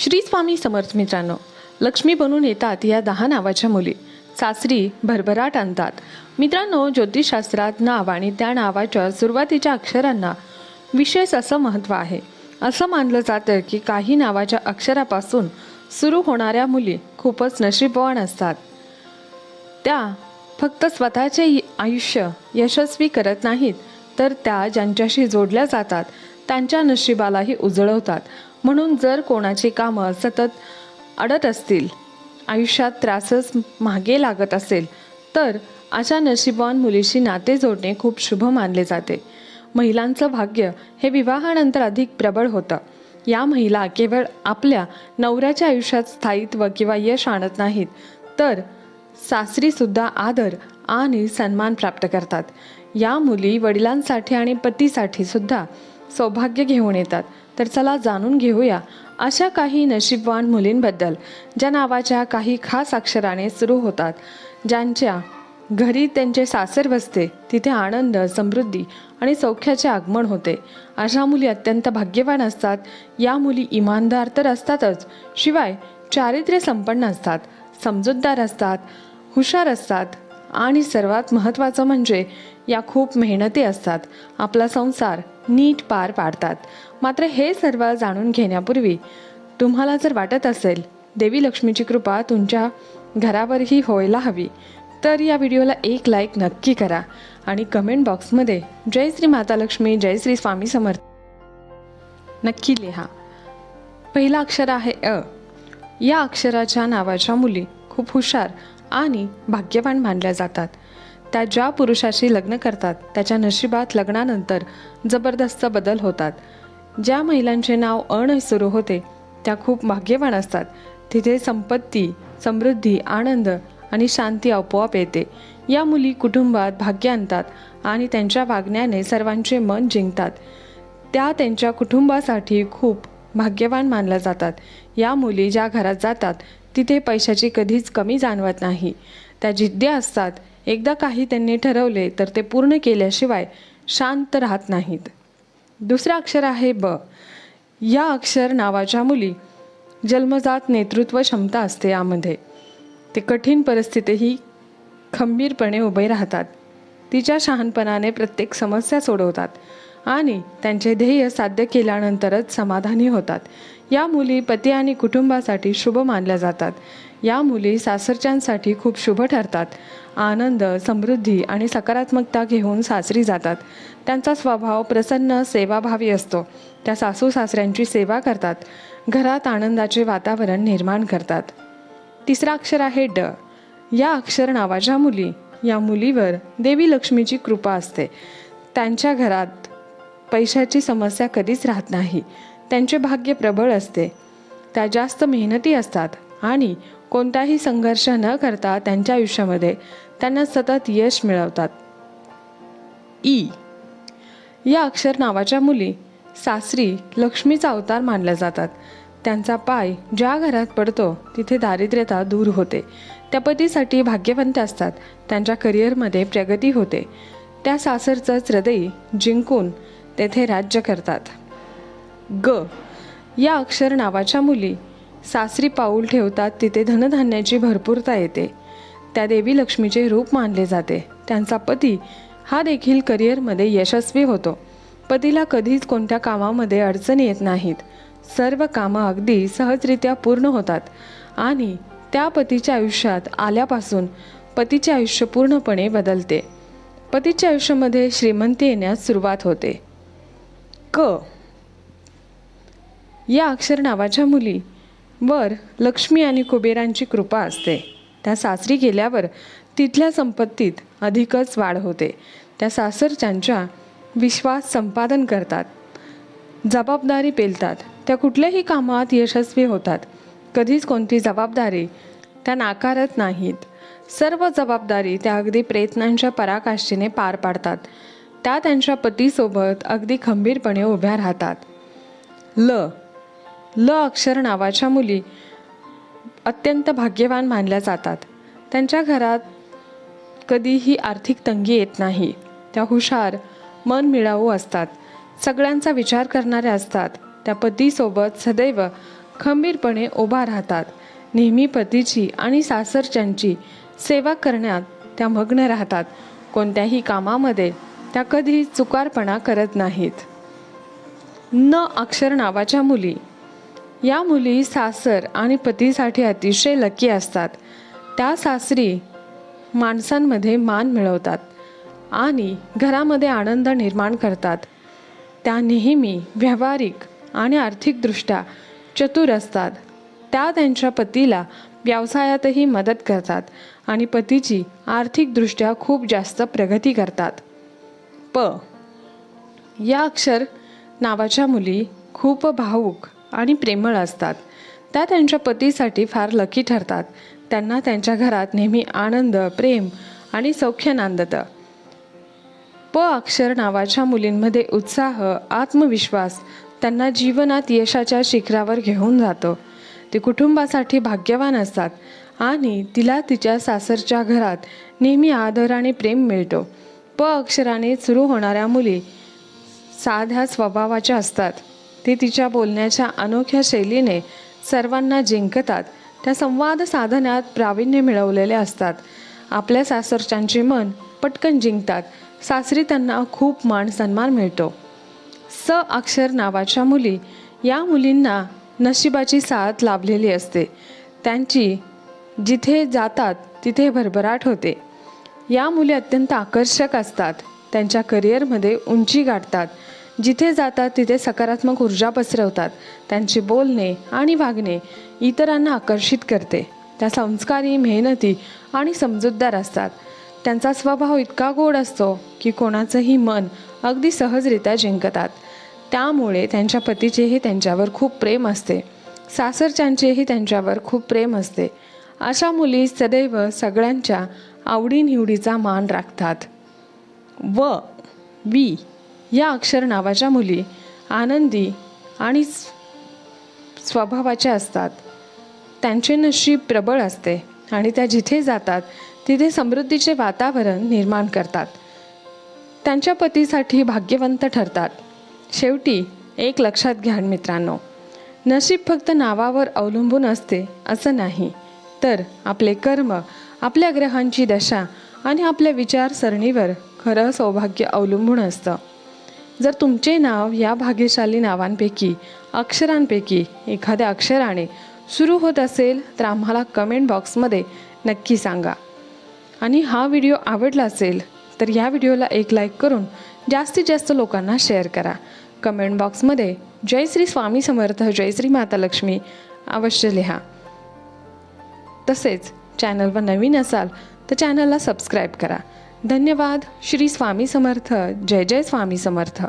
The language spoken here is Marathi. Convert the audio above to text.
श्री स्वामी समर्थ मित्रांनो, लक्ष्मी बनून येतात या 10 नावाच्या मुली सासरी भरभराट आणतात. मित्रांनो, ज्योतिषशास्त्रात नाव आणि त्या नावाच्या सुरुवातीच्या अक्षरांना विशेष असं महत्त्व आहे. असं मानलं जातं की काही नावाच्या अक्षरापासून सुरू होणाऱ्या मुली खूपच नशीबवान असतात. त्या फक्त स्वतःचे आयुष्य यशस्वी करत नाहीत, तर त्या ज्यांच्याशी जोडल्या जातात त्यांच्या नशिबालाही उजळवतात. म्हणून जर कोणाची कामं सतत अडत असतील, आयुष्यात त्रासच मागे लागत असेल, तर अशा नशीबवान मुलीशी नाते जोडणे खूप शुभ मानले जाते. महिलांचं भाग्य हे विवाहानंतर अधिक प्रबळ होतं. या महिला केवळ आपल्या नवऱ्याच्या आयुष्यात स्थायित्व किंवा यश आणत नाहीत, तर सासरीसुद्धा आदर आणि सन्मान प्राप्त करतात. या मुली वडिलांसाठी आणि पतीसाठी सुद्धा सौभाग्य घेऊन येतात. तर चला जाणून घेऊया अशा काही नशीबवान मुलींबद्दल, ज्या नावाच्या काही खास अक्षराने सुरू होतात. ज्यांच्या घरी त्यांचे सासर बसते, तिथे आनंद, समृद्धी आणि सौख्याचे आगमन होते. अशा मुली अत्यंत भाग्यवान असतात. या मुली इमानदार तर असतातच, शिवाय चारित्र्य संपन्न असतात, समजूतदार असतात, हुशार असतात आणि सर्वात महत्त्वाचं म्हणजे या खूप मेहनती असतात. आपला संसार नीट पार पाडतात. मात्र हे सर्व जाणून घेण्यापूर्वी तुम्हाला जर वाटत असेल देवी लक्ष्मीची कृपा तुमच्या घरावरही व्हायला हवी, तर या व्हिडिओला एक लाईक नक्की करा आणि कमेंट बॉक्समध्ये जय श्री माता लक्ष्मी, जय श्री स्वामी समर्थ नक्की लिहा. पहिला अक्षर आहे अ. या अक्षराच्या नावाच्या मुली खूप हुशार आणि भाग्यवान मानल्या जातात. त्या ज्या पुरुषाशी लग्न करतात त्याच्या नशिबात लग्नानंतर जबरदस्त बदल होतात. ज्या महिलांचे नाव अण सुरू होते त्या खूप भाग्यवान असतात. तिथे संपत्ती, समृद्धी, आनंद आणि शांती आपोआप येते. या मुली कुटुंबात भाग्य आणतात आणि त्यांच्या वागण्याने सर्वांचे मन जिंकतात. त्या त्यांच्या कुटुंबासाठी खूप भाग्यवान मानल्या जातात. या मुली ज्या घरात जातात तिथे पैशाची कधीच कमी जाणवत नाही. त्या जिद्दी असतात. एकदा काही त्यांनी ठरवले तर ते पूर्ण केल्याशिवाय शांत राहत नाहीत. दुसरं अक्षर आहे ब. या अक्षर नावाच्या मुली जन्मजात नेतृत्व क्षमता असते. यामध्ये ते कठीण परिस्थितीही खंबीरपणे उभे राहतात. तिच्या शहाणपणाने प्रत्येक समस्या सोडवतात आणि त्यांचे ध्येय साध्य केल्यानंतरच समाधानी होतात. या मुली पती आणि कुटुंबासाठी शुभ मानल्या जातात. या मुली सासरच्यांसाठी खूप शुभ ठरतात. आनंद, समृद्धी आणि सकारात्मकता घेऊन सासरी जातात. त्यांचा स्वभाव प्रसन्न, सेवाभावी असतो. त्या सासू सासऱ्यांची सेवा करतात, घरात आनंदाचे वातावरण निर्माण करतात. तिसरा अक्षर आहे ड. या अक्षर नावाच्या मुली, या मुलीवर देवी लक्ष्मीची कृपा असते. त्यांच्या घरात पैशाची समस्या कधीच राहत नाही. त्यांचे भाग्य प्रबळ असते. त्या जास्त मेहनती असतात आणि कोणताही संघर्ष न करता त्यांच्या आयुष्यामध्ये त्यांना सतत यश मिळवतात. ई. या अक्षर नावाच्या मुली सासरी लक्ष्मीचा अवतार मानल्या जातात. त्यांचा पाय ज्या घरात पडतो तिथे दारिद्र्यता दूर होते. त्या पतीसाठी भाग्यवंत असतात. त्यांच्या करिअरमध्ये प्रगती होते. त्या सासरचंच हृदय जिंकून तेथे राज्य करतात. ग. या अक्षर नावाच्या मुली सासरी पाऊल ठेवतात तिथे धनधान्याची भरपूरता येते. त्या देवी लक्ष्मीचे रूप मानले जाते. त्यांचा पती हा देखील करिअरमध्ये यशस्वी होतो. पतीला कधीच कोणत्या कामामध्ये अडचणी येत नाहीत. सर्व कामं अगदी सहजरित्या पूर्ण होतात आणि त्या पतीच्या आयुष्यात आल्यापासून पतीचे आयुष्य पूर्णपणे बदलते. पतीच्या आयुष्यामध्ये श्रीमंती येण्यास सुरुवात होते. क. या अक्षर नावाच्या मुली वर लक्ष्मी आणि कुबेरांची कृपा असते. त्या सासरी गेल्यावर तिथल्या संपत्तीत अधिकच वाढ होते. त्या सासरच्यांचा विश्वास संपादन करतात, जबाबदारी पेलतात. त्या कुठल्याही कामात यशस्वी होतात. कधीच कोणती जबाबदारी त्या नाकारत नाहीत. सर्व जबाबदारी त्या अगदी प्रयत्नांच्या पराकाष्ठेने पार पाडतात. त्या त्यांच्या पतीसोबत अगदी खंबीरपणे उभ्या राहतात. ल. ल अक्षर नावाच्या मुली अत्यंत भाग्यवान मानल्या जातात. त्यांच्या घरात कधीही आर्थिक तंगी येत नाही. त्या हुशार, मनमिळावू असतात. सगळ्यांचा विचार करणाऱ्या असतात. त्या पतीसोबत सदैव खंबीरपणे उभा राहतात. नेहमी पतीची आणि सासरच्यांची सेवा करण्यात त्या मग्न राहतात. कोणत्याही कामामध्ये त्या कधी चुकारपणा करत नाहीत. न अक्षर नावाच्या मुली. या मुली सासर आणि पतीसाठी अतिशय लकी असतात. त्या सासरी माणसांमध्ये मान मिळवतात आणि घरामध्ये आनंद निर्माण करतात. त्या नेहमी व्यावहारिक आणि आर्थिकदृष्ट्या चतुर असतात. त्या त्यांच्या पतीला व्यवसायातही मदत करतात आणि पतीची आर्थिकदृष्ट्या खूप जास्त प्रगती करतात. प या अक्षर नावाच्या मुली खूप भावूक आणि प्रेमळ असतात. त्या त्यांच्या पतीसाठी फार लकी ठरतात. त्यांना त्यांच्या घरात नेहमी आनंद, प्रेम आणि सौख्य नांदतं. प अक्षर नावाच्या मुलींमध्ये उत्साह, आत्मविश्वास त्यांना जीवनात यशाच्या शिखरावर घेऊन जातो. ते कुटुंबासाठी भाग्यवान असतात आणि तिला तिच्या सासरच्या घरात नेहमी आदर आणि प्रेम मिळतो. प अक्षराने सुरू होणाऱ्या मुली साध्या स्वभावाच्या असतात. ते तिच्या बोलण्याच्या अनोख्या शैलीने सर्वांना जिंकतात. त्या संवाद साधण्यात प्रावीण्य मिळवलेले असतात. आपल्या सासरच्यांचे मन पटकन जिंकतात. सासरी त्यांना खूप मान सन्मान मिळतो. स अक्षर नावाच्या मुली. या मुलींना नशिबाची साथ लाभलेली असते. त्यांची जिथे जातात तिथे भरभराट होते. या मुली अत्यंत आकर्षक असतात. त्यांच्या करिअरमध्ये उंची गाठतात. जिथे जातात तिथे सकारात्मक ऊर्जा पसरवतात. त्यांचे बोलणे आणि वागणे इतरांना आकर्षित करते. त्या संस्कारी, मेहनती आणि समजूतदार असतात. त्यांचा स्वभाव इतका गोड असतो की कोणाचंही मन अगदी सहजरित्या जिंकतात. त्यामुळे त्यांच्या पतीचेही त्यांच्यावर खूप प्रेम असते. सासरच्यांचेही त्यांच्यावर खूप प्रेम असते. अशा मुली सदैव सगळ्यांच्या आवडीनिवडीचा मान राखतात. व वि या अक्षर नावाच्या मुली आनंदी आणि स्वभावाच्या असतात. त्यांचे नशीब प्रबळ असते आणि त्या जिथे जातात तिथे समृद्धीचे वातावरण निर्माण करतात. त्यांच्या पतीसाठी भाग्यवंत ठरतात. शेवटी एक लक्षात घ्या मित्रांनो, नशीब फक्त नावावर अवलंबून असते असं नाही, तर आपले कर्म, आपल्या ग्रहांची दशा आणि आपल्या विचारसरणीवर खरं सौभाग्य अवलंबून असतं. जर तुमचे नाव या भाग्यशाली नावांपैकी, अक्षरांपैकी एखाद्या अक्षराने सुरू होत असेल तर आम्हाला कमेंट बॉक्समध्ये नक्की सांगा. आणि हा व्हिडिओ आवडला असेल तर या व्हिडिओला एक लाईक करून जास्तीत जास्त लोकांना शेअर करा. कमेंट बॉक्समध्ये जय श्री स्वामी समर्थ, जय श्री माता लक्ष्मी अवश्य लिहा. तसेच चॅनलवर नवीन असाल तर चॅनलला सबस्क्राईब करा. धन्यवाद. श्री स्वामी समर्थ. जय जय स्वामी समर्थ.